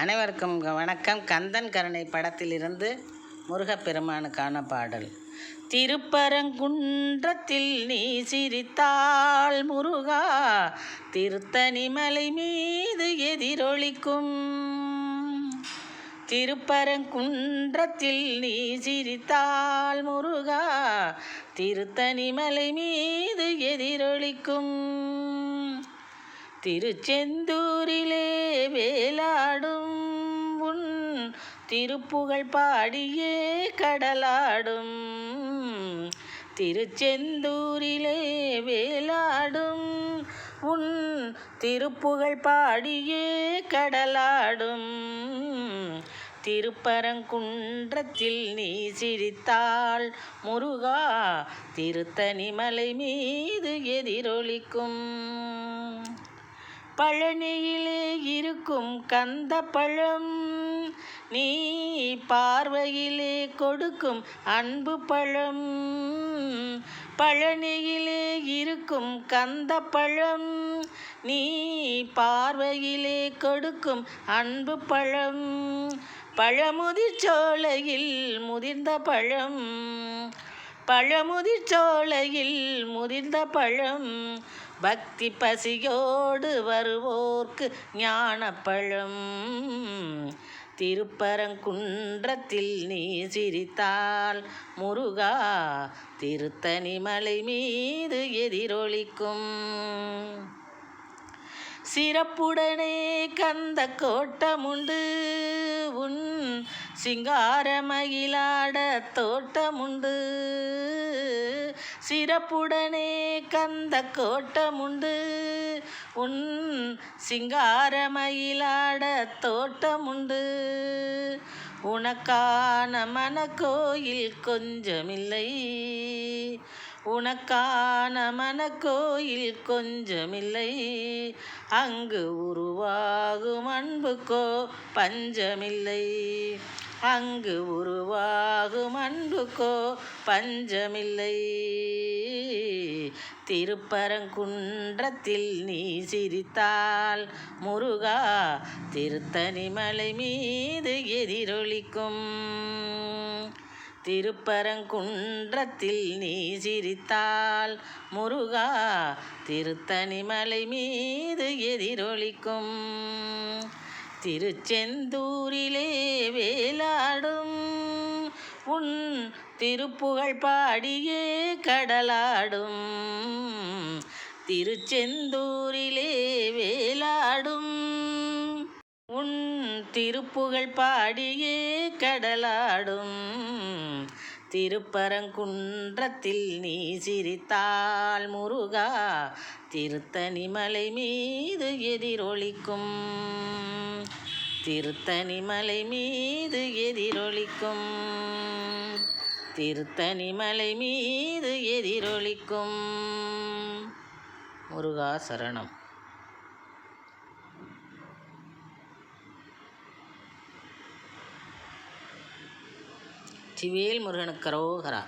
அனைவருக்கும் வணக்கம். கந்தன் கருணை படத்திலிருந்து முருகப்பெருமானுக்கான பாடல். திருப்பரங்குன்றத்தில் நீ சிரித்தாள் முருகா, திருத்தணி மலை மீது எதிரொலிக்கும். திருப்பரங்குன்றத்தில் நீ சிரித்தாள் முருகா, திருத்தணி மலை மீது எதிரொலிக்கும். திருச்செந்தூரிலே வேலாடும் உன் திருப்புகழ் பாடியே கடலாடும். திருச்செந்தூரிலே வேலாடும் உன் திருப்புகழ் பாடியே கடலாடும். திருப்பரங்குன்றத்தில் நீ சிரித்தாள் முருகா, திருத்தணி மலை மீது எதிரொலிக்கும். பழனியிலே இருக்கும் கந்த பழம் நீ பார்வையிலே கொடுக்கும் அன்பு பழம். பழனியிலே இருக்கும் கந்த பழம் நீ பார்வையிலே கொடுக்கும் அன்பு பழம். பழமுதிர் சோலையில் முதிர்ந்த பழம், பழமுதிர் சோலையில் முதிர்ந்த பழம். பக்தி பசியோடு வருவோர்க்கு ஞானப்பழம். திருப்பரங்குன்றத்தில் நீ சிரித்தாள் முருகா, திருத்தணி மலை மீது எதிரொலிக்கும். சிறப்புடனே கந்த கோட்டமுண்டு உன் சிங்கார மயிலாட தோட்டமுண்டு. சிறப்புடனே கந்த கோட்டமுண்டு உன் சிங்கார மயிலாட தோட்டமுண்டு. உனக்கான மனக்கோயில் கொஞ்சமில்லை, உனக்கான மனக்கோயில் கொஞ்சமில்லை. அங்கு உருவாகும் அன்புக்கோ பஞ்சமில்லை, அங்கு உருவாகும் அன்புக்கோ பஞ்சமில்லை. திருப்பரங்குன்றத்தில் நீ சிரித்தாள் முருகா, திருத்தணி மலை மீது எதிரொலிக்கும். திருப்பரங்குன்றத்தில் நீ சிரித்தாள் முருகா, திருத்தணி மலை மீது எதிரொலிக்கும். திருச்செந்தூரிலே வேலாடும் உன் திருப்புகழ் பாடியே கடலாடும். திருச்செந்தூரிலே வேலாடும் உன் திருப்புகழ் பாடியே கடலாடும். திருப்பரங்குன்றத்தில் நீ சிரித்தாள் முருகா, திருத்தணி மலை மீது எதிரொலிக்கும். திருத்தணி மலை மீது எதிரொலிக்கும். திருத்தணி மலை மீது எதிரொலிக்கும். முருகா சரணம். வெற்றிவேல் முருகனுக்கு அரோகரா.